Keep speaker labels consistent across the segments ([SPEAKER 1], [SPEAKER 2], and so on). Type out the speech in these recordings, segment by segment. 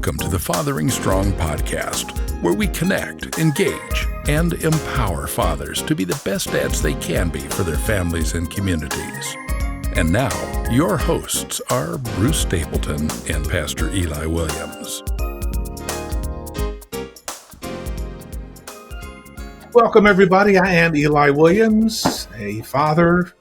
[SPEAKER 1] Welcome to the Fathering Strong podcast, where we connect, engage, and empower fathers to be the best dads they can be for their families and communities. And now, your hosts are Bruce Stapleton and Pastor Eli Williams.
[SPEAKER 2] Welcome, everybody. I am Eli Williams, a father,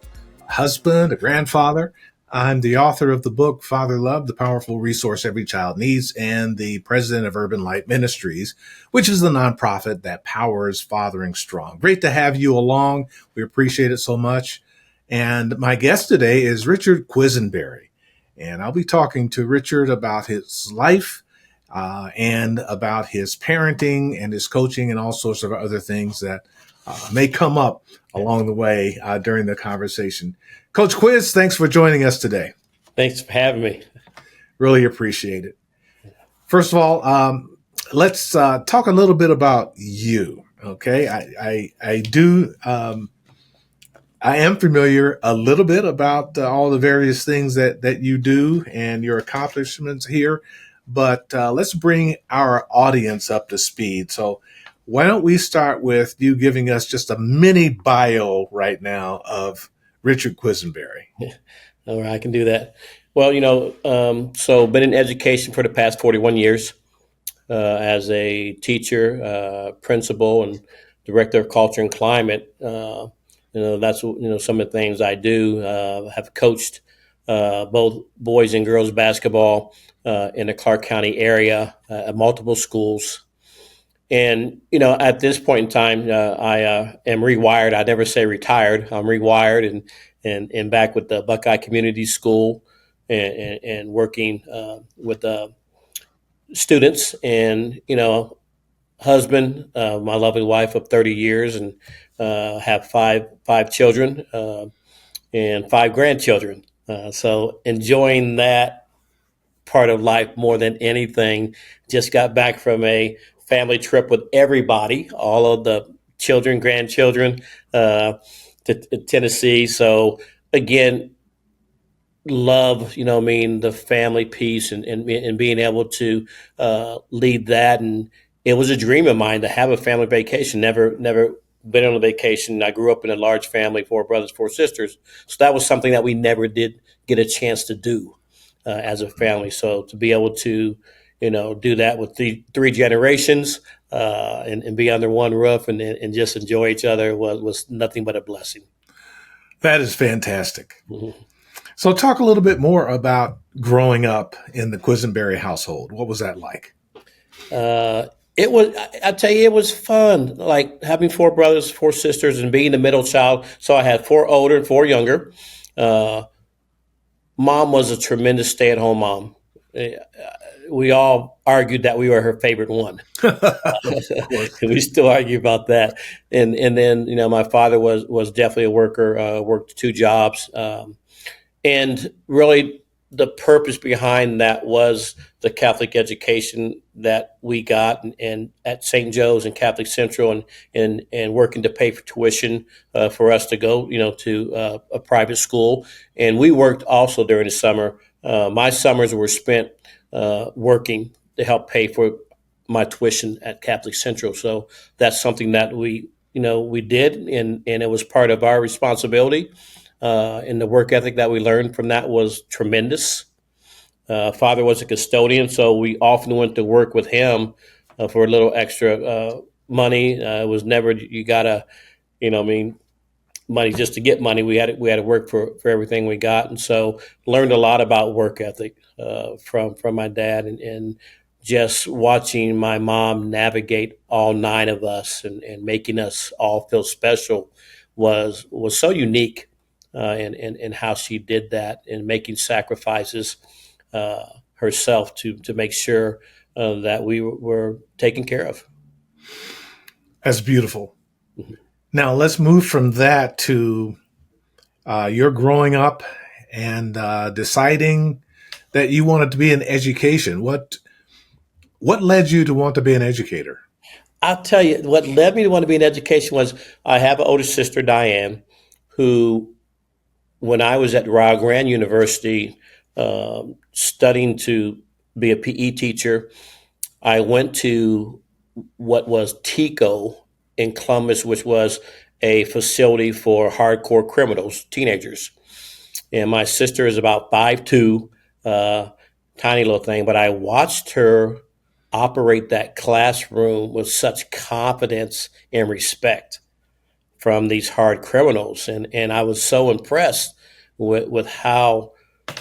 [SPEAKER 2] a husband, a grandfather. I'm the author of the book, Father Love, the powerful resource every child needs, and the president of Urban Light Ministries, which is the nonprofit that powers Fathering Strong. Great to have you along. We appreciate it so much. And my guest today is Richard Quisenberry. And I'll be talking to Richard about his life and about his parenting and his coaching and all sorts of other things that may come up along the way during the conversation. Coach Quiz, thanks for joining us today.
[SPEAKER 3] Thanks for having me. Really
[SPEAKER 2] appreciate it. First of all, let's talk a little bit about you. Okay, I am familiar a little bit about all the various things that you do and your accomplishments here, but let's bring our audience up to speed. So why don't we start with you giving us just a mini bio right now of Richard Quisenberry.
[SPEAKER 3] All right, I can do that. Well, so been in education for the past 41 years as a teacher, principal, and director of culture and climate. That's some of the things I do. Have coached both boys and girls basketball in the Clark County area at multiple schools. And, at this point in time, I am rewired. I never say retired. I'm rewired and back with the Buckeye Community School and working with students and, husband, my lovely wife of 30 years and have five children and 5 grandchildren. So enjoying that part of life more than anything. Just got back from a family trip with everybody, all of the children, grandchildren, to Tennessee. So again, love, the family piece and being able to lead that. And it was a dream of mine to have a family vacation. Never been on a vacation. I grew up in a large family, 4 brothers, 4 sisters. So that was something that we never did get a chance to do as a family. So to be able to do that with 3 generations and be under one roof and just enjoy each other was nothing but a blessing.
[SPEAKER 2] That is fantastic.
[SPEAKER 3] Mm-hmm.
[SPEAKER 2] So talk a little bit more about growing up in the Quisenberry household. What was that like?
[SPEAKER 3] It was fun, like having 4 brothers, 4 sisters, and being the middle child. So I had 4 older and 4 younger. Mom was a tremendous stay-at-home mom. We all argued that we were her favorite one. We still argue about that. And then, my father was definitely a worker, worked 2 jobs. And really the purpose behind that was the Catholic education that we got and at St. Joe's and Catholic Central and working to pay for tuition for us to go, to a private school. And we worked also during the summer. My summers were spent working to help pay for my tuition at Catholic Central. So that's something that we did, and it was part of our responsibility. And the work ethic that we learned from that was tremendous. Father was a custodian, so we often went to work with him for a little extra money. It was never, you gotta, money just to get money. We had to work for everything we got. And so learned a lot about work ethic from my dad and just watching my mom navigate all 9 of us and making us all feel special was so unique in how she did that and making sacrifices herself to make sure that we were taken care of.
[SPEAKER 2] That's beautiful. Mm-hmm. Now let's move from that to your growing up and deciding that you wanted to be in education. What led you to want to be an educator?
[SPEAKER 3] I'll tell you, what led me to want to be in education was I have an older sister, Diane, who, when I was at Rio Grande University studying to be a PE teacher. I went to what was TICO in Columbus, which was a facility for hardcore criminals, teenagers. And my sister is about 5'2", tiny little thing, but I watched her operate that classroom with such confidence and respect from these hard criminals. And I was so impressed with how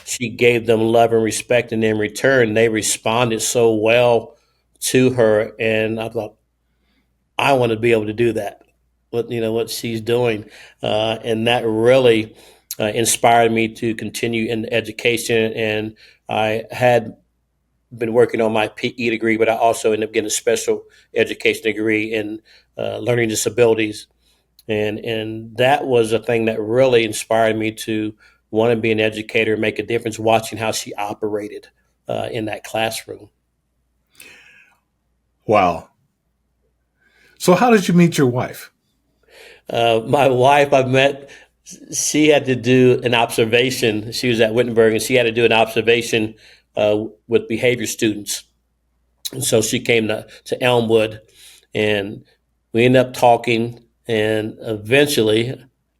[SPEAKER 3] she gave them love and respect. And in return, they responded so well to her. And I thought, I want to be able to do that. What she's doing. And that really inspired me to continue in education. And I had been working on my PE degree, but I also ended up getting a special education degree in learning disabilities. And that was a thing that really inspired me to want to be an educator and make a difference, watching how she operated in that classroom.
[SPEAKER 2] Wow. So how did you meet your wife?
[SPEAKER 3] My wife, I met, she had to do an observation. She was at Wittenberg, and she had to do an observation with behavior students. And so she came to Elmwood, and we ended up talking. And eventually,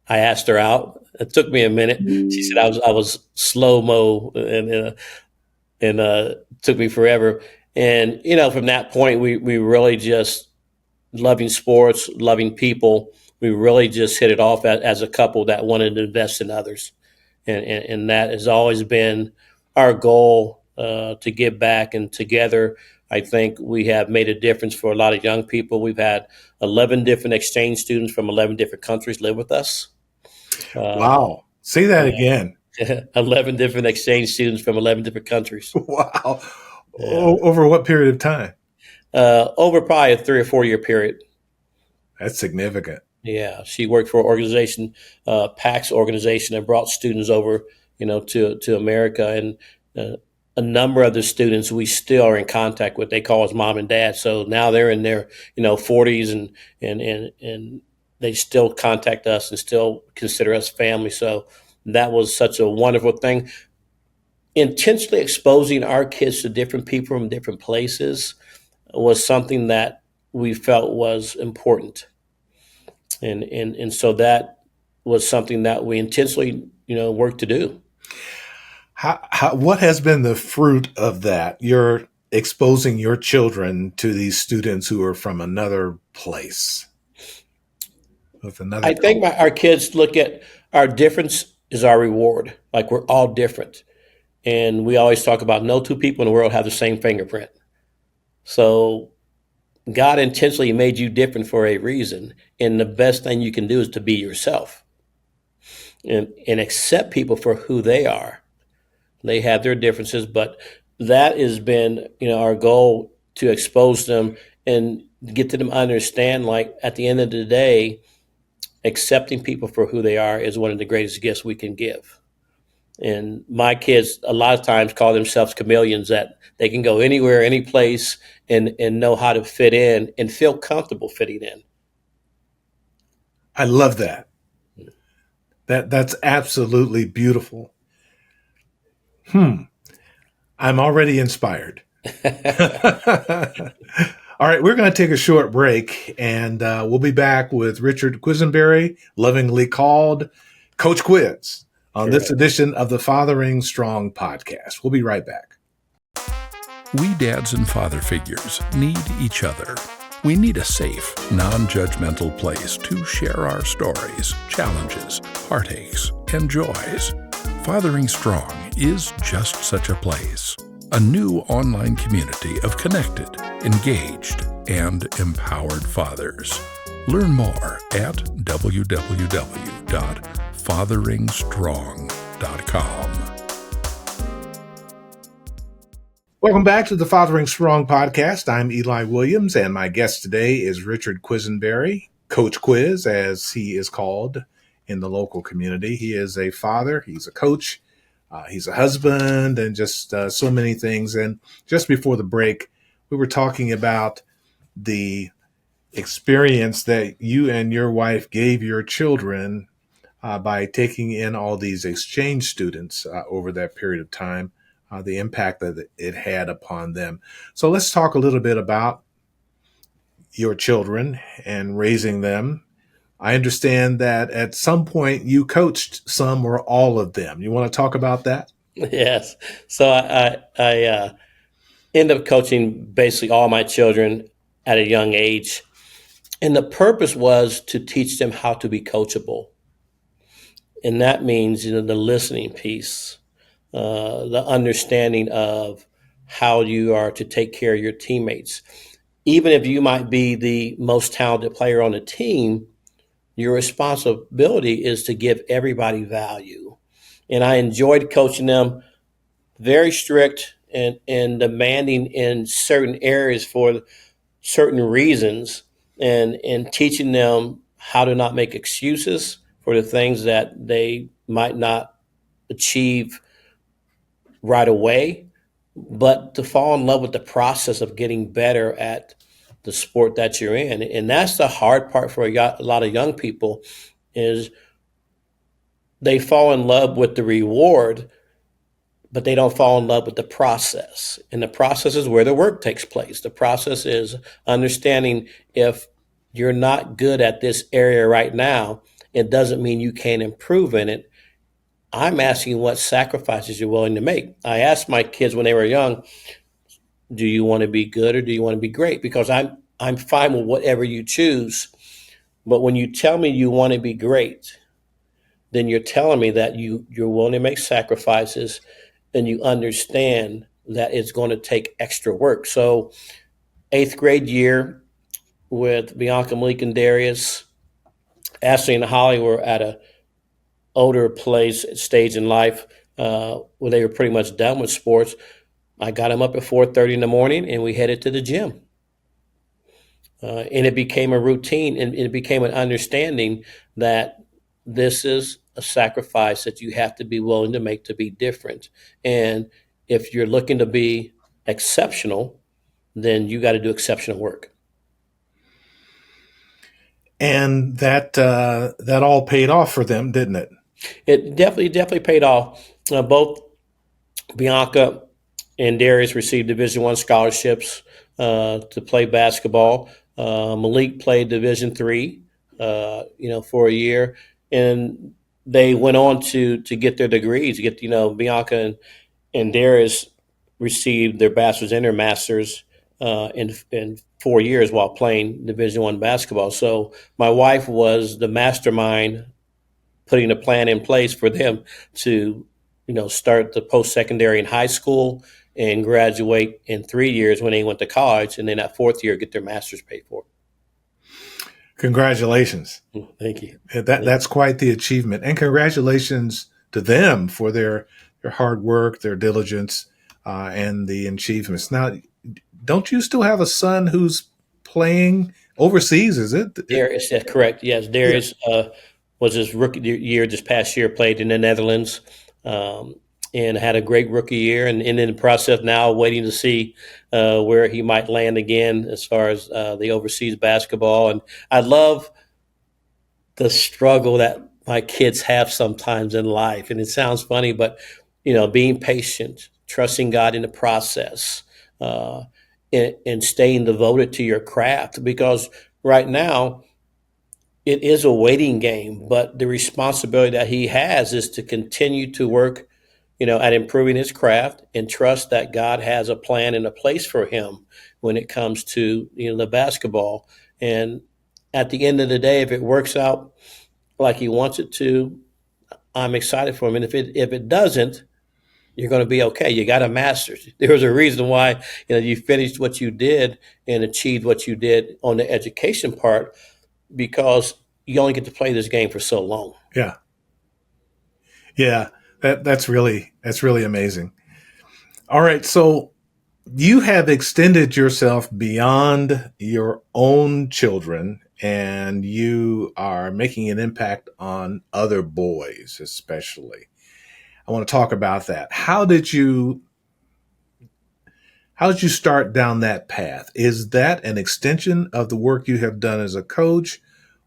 [SPEAKER 3] I asked her out. It took me a minute. She said I was slow mo, and took me forever. And from that point, we really just loving sports, loving people. We really just hit it off as a couple that wanted to invest in others, and that has always been our goal to give back. And together, I think we have made a difference for a lot of young people. We've had 11 different exchange students from 11 different countries live with us.
[SPEAKER 2] Wow. Say that again.
[SPEAKER 3] 11 different exchange students from 11 different countries.
[SPEAKER 2] Wow.
[SPEAKER 3] Yeah.
[SPEAKER 2] Over what period of time?
[SPEAKER 3] Over probably a 3 or 4 year period.
[SPEAKER 2] That's significant.
[SPEAKER 3] Yeah, she worked for an organization, PAX organization, and brought students over, to America. And a number of the students we still are in contact with. They call us mom and dad. So now they're in their, 40s, and they still contact us and still consider us family. So that was such a wonderful thing. Intentionally exposing our kids to different people from different places was something that we felt was important. And so that was something that we intentionally, worked to do.
[SPEAKER 2] What has been the fruit of that? You're exposing your children to these students who are from another place.
[SPEAKER 3] I think our kids look at our difference is our reward. Like, we're all different. And we always talk about no two people in the world have the same fingerprint. So God intentionally made you different for a reason. And the best thing you can do is to be yourself and accept people for who they are. They have their differences, but that has been, our goal, to expose them and get to them understand, like, at the end of the day, accepting people for who they are is one of the greatest gifts we can give. And my kids a lot of times call themselves chameleons, that they can go anywhere, any place, and know how to fit in and feel comfortable fitting in.
[SPEAKER 2] I love that. That's absolutely beautiful. I'm already inspired. All right, we're going to take a short break, and we'll be back with Richard Quisenberry, lovingly called Coach Quiz, on this edition of the Fathering Strong podcast. We'll be right back.
[SPEAKER 1] We dads and father figures need each other. We need a safe, non-judgmental place to share our stories, challenges, heartaches, and joys. Fathering Strong is just such a place. A new online community of connected, engaged, and empowered fathers. Learn more at www.fatheringstrong.com.
[SPEAKER 2] Welcome back to the Fathering Strong podcast. I'm Eli Williams, and my guest today is Richard Quisenberry, Coach Quiz, as he is called in the local community. He is a father, he's a coach, he's a husband, and just so many things. And just before the break, we were talking about the experience that you and your wife gave your children by taking in all these exchange students over that period of time. the impact that it had upon them. So let's talk a little bit about your children and raising them. I understand that at some point you coached some or all of them. You want to talk about that?
[SPEAKER 3] Yes. So I ended up coaching basically all my children at a young age. And the purpose was to teach them how to be coachable. And that means, the listening piece, the understanding of how you are to take care of your teammates. Even if you might be the most talented player on the team, your responsibility is to give everybody value. And I enjoyed coaching them, very strict and demanding in certain areas for certain reasons, and teaching them how to not make excuses for the things that they might not achieve right away, but to fall in love with the process of getting better at the sport that you're in. And that's the hard part for a lot of young people, is they fall in love with the reward, but they don't fall in love with the process. And the process is where the work takes place. The process is understanding, if you're not good at this area right now, it doesn't mean you can't improve in it. I'm asking what sacrifices you're willing to make. I asked my kids when they were young, do you want to be good or do you want to be great? Because I'm fine with whatever you choose. But when you tell me you want to be great, then you're telling me that you're willing to make sacrifices, and you understand that it's going to take extra work. So 8th grade year, with Bianca, Malik, and Darius, Ashley and Holly were at a older stage in life, where they were pretty much done with sports. I got them up at 4:30 in the morning, and we headed to the gym. And it became a routine, and it became an understanding that this is a sacrifice that you have to be willing to make to be different. And if you're looking to be exceptional, then you got to do exceptional work.
[SPEAKER 2] And that all paid off for them, didn't it?
[SPEAKER 3] It definitely paid off. Both Bianca and Darius received Division I scholarships to play basketball. Malik played Division III, for a year, and they went on to get their degrees. Bianca and Darius received their bachelor's and their master's in 4 years while playing Division I basketball. So my wife was the mastermind, putting a plan in place for them to, start the post-secondary in high school and graduate in 3 years when they went to college, and then that 4th year get their master's paid for.
[SPEAKER 2] Congratulations.
[SPEAKER 3] Thank you.
[SPEAKER 2] That's quite the achievement. And congratulations to them for their hard work, their diligence, and the achievements. Now, don't you still have a son who's playing overseas, is it?
[SPEAKER 3] Darius, that's correct. Yes, Darius was his rookie year this past year, played in the Netherlands, and had a great rookie year, and in the process now waiting to see where he might land again as far as the overseas basketball. And I love the struggle that my kids have sometimes in life. And it sounds funny, but, being patient, trusting God in the process, and staying devoted to your craft. Because right now, it is a waiting game, but the responsibility that he has is to continue to work, at improving his craft, and trust that God has a plan and a place for him when it comes to, the basketball. And at the end of the day, if it works out like he wants it to, I'm excited for him. And if it doesn't, you're going to be okay. You got a master's. There was a reason why, you finished what you did and achieved what you did on the education part, because you only get to play this game for so long.
[SPEAKER 2] Yeah. Yeah. That's really amazing. All right. So you have extended yourself beyond your own children, and you are making an impact on other boys, especially. I want to talk about that. How did you start down that path? Is that an extension of the work you have done as a coach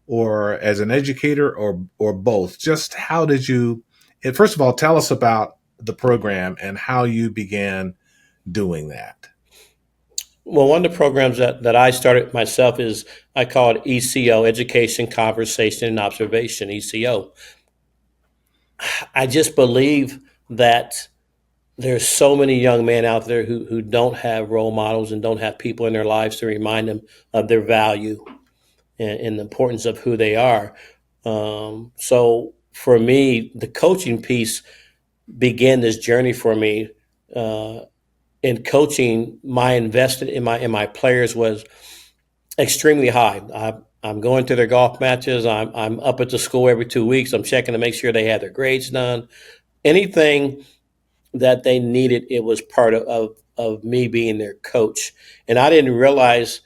[SPEAKER 2] or as an educator, or both? Just how did you, first of all, tell us about the program and how you began doing that.
[SPEAKER 3] Well, one of the programs that I started myself is I call it ECO, Education, Conversation, and Observation, ECO. I just believe that there's so many young men out there who don't have role models and don't have people in their lives to remind them of their value and the importance of who they are. So for me, the coaching piece began this journey for me. In coaching, my investment in my players was extremely high. I'm going to their golf matches. I'm up at the school every 2 weeks. I'm checking to make sure they have their grades done. Anything that they needed, it was part of me being their coach. And I didn't realize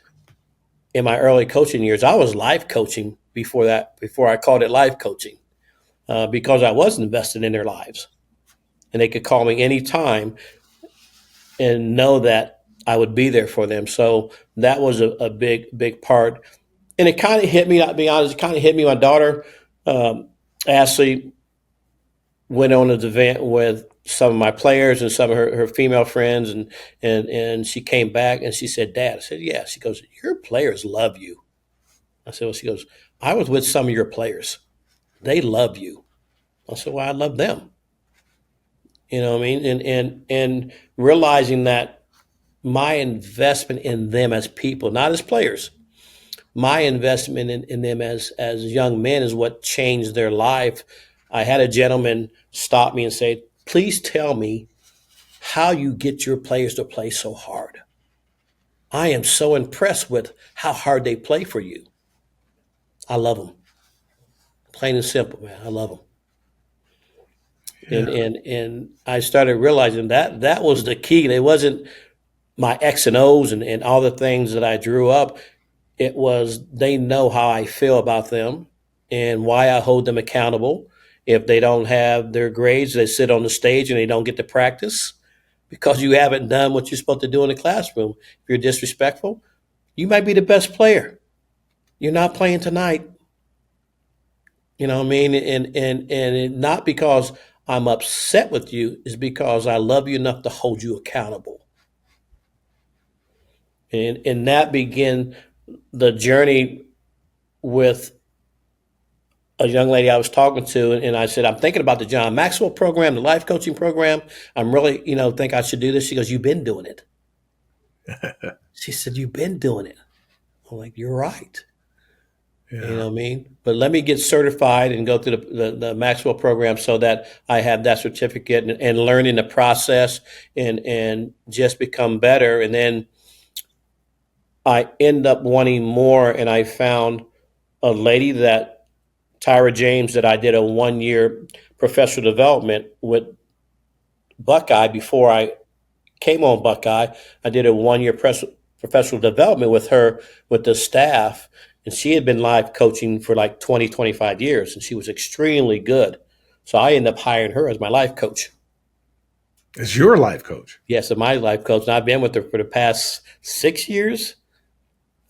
[SPEAKER 3] in my early coaching years, I was life coaching before I called it life coaching, because I was invested in their lives. And they could call me anytime and know that I would be there for them. So that was a big part. And it kind of hit me, I'll be honest, it kind of hit me. My daughter, Ashley, went on an event with some of my players and some of her female friends, and she came back and she said, "Dad," I said, "Yeah." She goes, "Your players love you." I said, "Well," she goes, "I was with some of your players. They love you." I said, "Well, I love them." You know what I mean? And realizing that my investment in them as people, not as players, my investment in them as young men is what changed their life. I had a gentleman stop me and say, "Please tell me how you get your players to play so hard. I am so impressed with how hard they play for you." I love them. Plain and simple, man. I love them.
[SPEAKER 2] Yeah.
[SPEAKER 3] And I started realizing that was the key. It wasn't my X and O's and all the things that I drew up. It was they know how I feel about them and why I hold them accountable. If they don't have their grades, they sit on the stage and they don't get to practice because you haven't done what you're supposed to do in the classroom. If you're disrespectful, you might be the best player. You're not playing tonight. You know what I mean? And not because I'm upset with you, is because I love you enough to hold you accountable. And that began the journey with a young lady I was talking to, and I said, "I'm thinking about the John Maxwell program, the life coaching program. I'm really, think I should do this." She goes, "You've been doing it." She said, "You've been doing it." I'm like, "You're right."
[SPEAKER 2] Yeah.
[SPEAKER 3] You know what I mean? But let me get certified and go through the Maxwell program so that I have that certificate and learn in the process and just become better. And then I end up wanting more, and I found a lady Tyra James, that I did a 1-year professional development with Buckeye before I came on Buckeye. I did a 1-year professional development with her, with the staff, and she had been live coaching for like 20, 25 years, and she was extremely good. So I ended up hiring her as my life coach.
[SPEAKER 2] As your life coach?
[SPEAKER 3] Yes, as my life coach. And I've been with her for the past 6 years,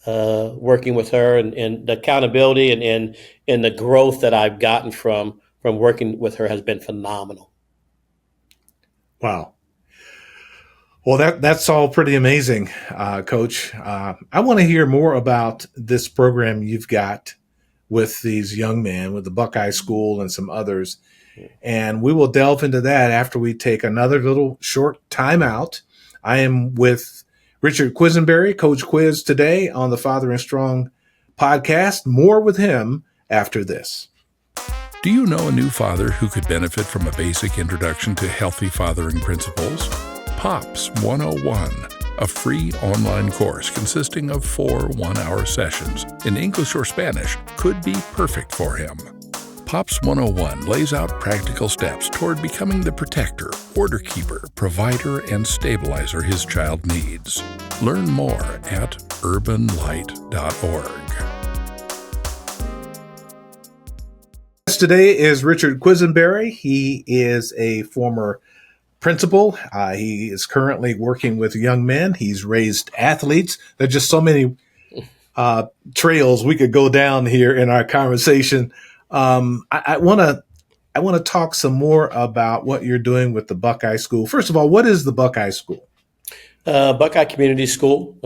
[SPEAKER 3] working with her, and the accountability and the growth that I've gotten from working with her has been phenomenal.
[SPEAKER 2] Wow. Well, that's all pretty amazing, Coach. I want to hear more about this program you've got with these young men, with the Buckeye School and some others. And we will delve into that after we take another little short time out. I am with Richard Quisenberry, Coach Quiz, today on the Father and Strong podcast. More with him after this.
[SPEAKER 1] Do you know a new father who could benefit from a basic introduction to healthy fathering principles? POPS 101, a free online course consisting of 4 one-hour sessions in English or Spanish, could be perfect for him. POPS 101 lays out practical steps toward becoming the protector, order keeper, provider, and stabilizer his child needs. Learn more at urbanlight.org.
[SPEAKER 2] Today is Richard Quisenberry. He is a former principal. He is currently working with young men. He's raised athletes. There are just so many trails we could go down here in our conversation. I want to I want to talk some more about what you're doing with the Buckeye School. First of all, what is the Buckeye School?
[SPEAKER 3] Buckeye Community School,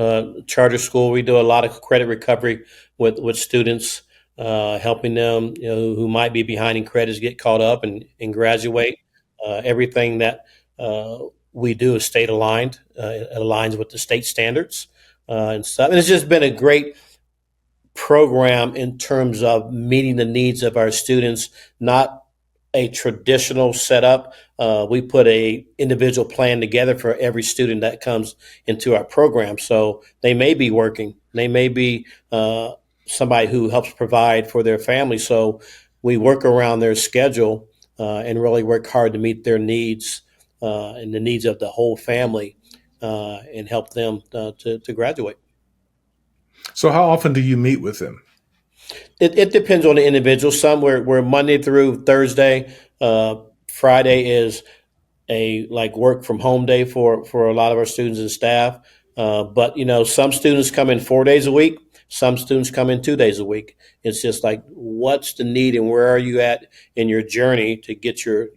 [SPEAKER 3] charter school. We do a lot of credit recovery with students, helping them, who might be behind in credits get caught up and graduate. Everything that we do is state aligned. It aligns with the state standards and stuff. And it's just been a great program in terms of meeting the needs of our students, not a traditional setup. We put a individual plan together for every student that comes into our program. So they may be working, they may be somebody who helps provide for their family. So we work around their schedule and really work hard to meet their needs and the needs of the whole family and help them to graduate.
[SPEAKER 2] So how often do you meet with them?
[SPEAKER 3] It depends on the individual. Some we're Monday through Thursday. Friday is a like work from home day for a lot of our students and staff. But some students come in 4 days a week. Some students come in 2 days a week. It's just like, what's the need and where are you at in your journey to get your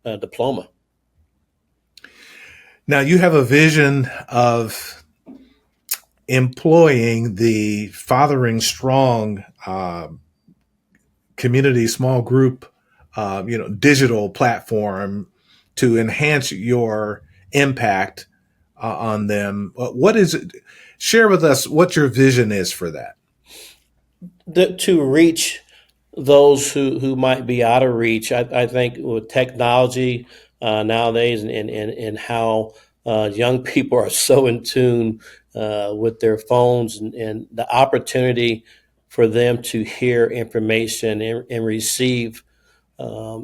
[SPEAKER 3] diploma?
[SPEAKER 2] Now, you have a vision of employing the Fathering Strong community small group, digital platform to enhance your impact on them. What is it? Share with us what your vision is for that.
[SPEAKER 3] To reach those who might be out of reach. I think with technology nowadays and how young people are so in tune with their phones and the opportunity for them to hear information and receive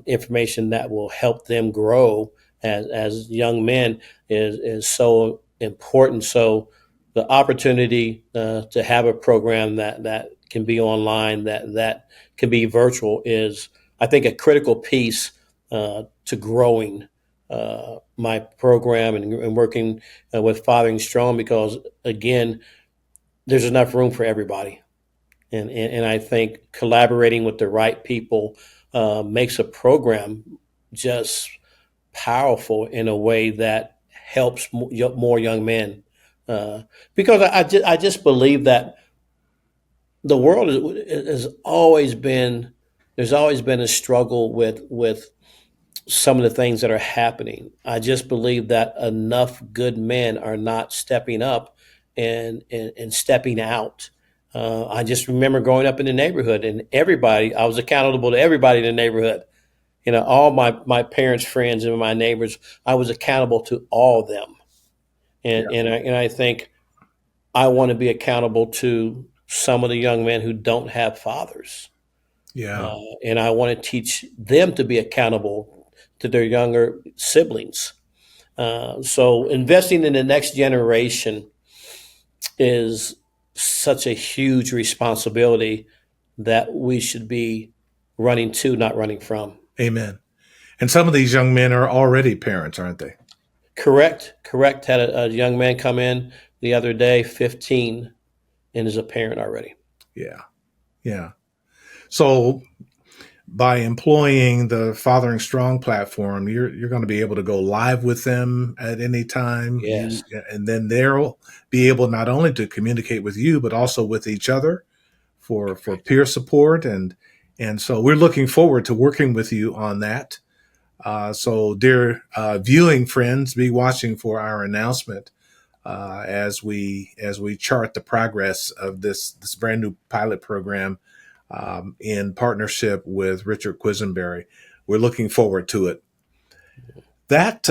[SPEAKER 3] information that will help them grow as young men is so important. So the opportunity to have a program that can be online, that can be virtual is, I think, a critical piece to growing my program and working with Fathering Strong, because, again, there's enough room for everybody. And I think collaborating with the right people makes a program just powerful in a way that helps more young men. Because I just believe that the world has always been, there's always been a struggle with some of the things that are happening. I just believe that enough good men are not stepping up and stepping out. I just remember growing up in the neighborhood, and I was accountable to everybody in the neighborhood. All my parents' friends and my neighbors, I was accountable to all of them. And I think I want to be accountable to some of the young men who don't have fathers.
[SPEAKER 2] Yeah.
[SPEAKER 3] And I want to teach them to be accountable to their younger siblings. So investing in the next generation is such a huge responsibility that we should be running to, not running from.
[SPEAKER 2] Amen. And some of these young men are already parents, aren't they?
[SPEAKER 3] Correct. Had a young man come in the other day, 15, and is a parent already.
[SPEAKER 2] Yeah. Yeah. So by employing the Fathering Strong platform, you're going to be able to go live with them at any time.
[SPEAKER 3] Yes.
[SPEAKER 2] And then they'll be able not only to communicate with you, but also with each other for peer support. And so we're looking forward to working with you on that. So dear viewing friends, be watching for our announcement as we chart the progress of this brand new pilot program in partnership with Richard Quisenberry. We're looking forward to it. That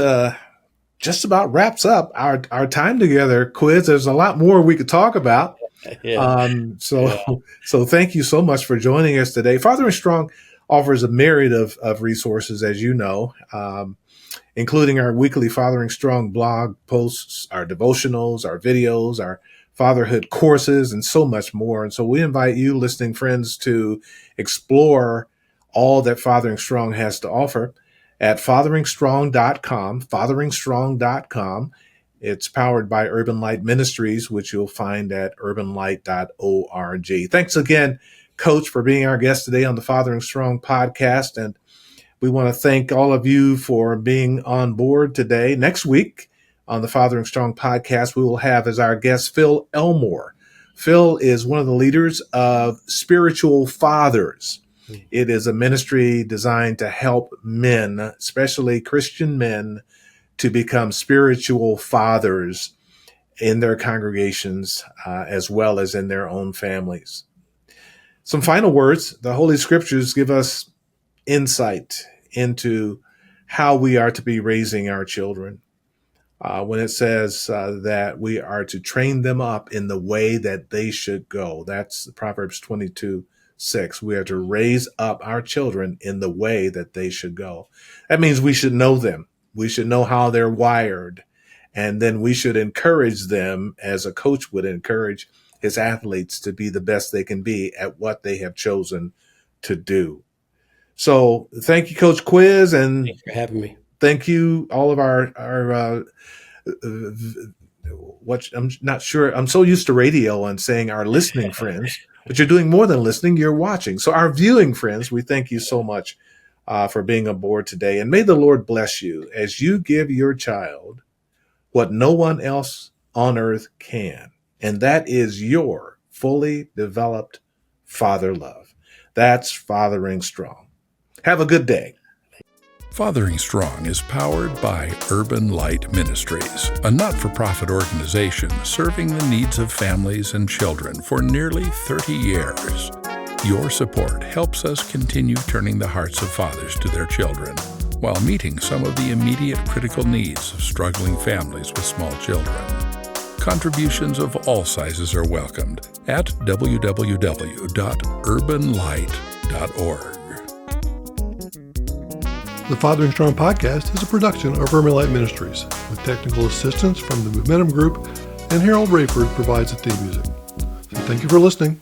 [SPEAKER 2] just about wraps up our time together, Quiz. There's a lot more we could talk about.
[SPEAKER 3] Yeah.
[SPEAKER 2] So thank you so much for joining us today. Fathering Strong offers a myriad of resources, as you know, including our weekly Fathering Strong blog posts, our devotionals, our videos, our fatherhood courses, and so much more. And so we invite you, listening friends, to explore all that Fathering Strong has to offer at fatheringstrong.com, fatheringstrong.com. It's powered by Urban Light Ministries, which you'll find at urbanlight.org. Thanks again, Coach, for being our guest today on the Fathering Strong podcast. And We want to thank all of you for being on board today. Next week on the Fathering Strong podcast, we will have as our guest Phil Elmore. Phil is one of the leaders of Spiritual Fathers. It is a ministry designed to help men, especially Christian men, to become spiritual fathers in their congregations as well as in their own families. Some final words. The Holy Scriptures give us insight into how we are to be raising our children. When it says that we are to train them up in the way that they should go. That's Proverbs 22:6. We are to raise up our children in the way that they should go. That means we should know them. We should know how they're wired. And then we should encourage them as a coach would encourage his athletes to be the best they can be at what they have chosen to do. So thank you, Coach Quiz, and
[SPEAKER 3] Thanks for having me.
[SPEAKER 2] Thank you, all of our what I'm not sure. I'm so used to radio and saying our listening friends, but you're doing more than listening. You're watching. So our viewing friends, we thank you so much for being aboard today. And may the Lord bless you as you give your child what no one else on earth can. And that is your fully developed father love. That's Fathering Strong. Have a good day.
[SPEAKER 1] Fathering Strong is powered by Urban Light Ministries, a not-for-profit organization serving the needs of families and children for nearly 30 years. Your support helps us continue turning the hearts of fathers to their children while meeting some of the immediate critical needs of struggling families with small children. Contributions of all sizes are welcomed at www.urbanlight.org.
[SPEAKER 4] The Fathering Strong podcast is a production of Urban Light Ministries, with technical assistance from the Momentum Group, and Harold Rayford provides the theme music. So thank you for listening.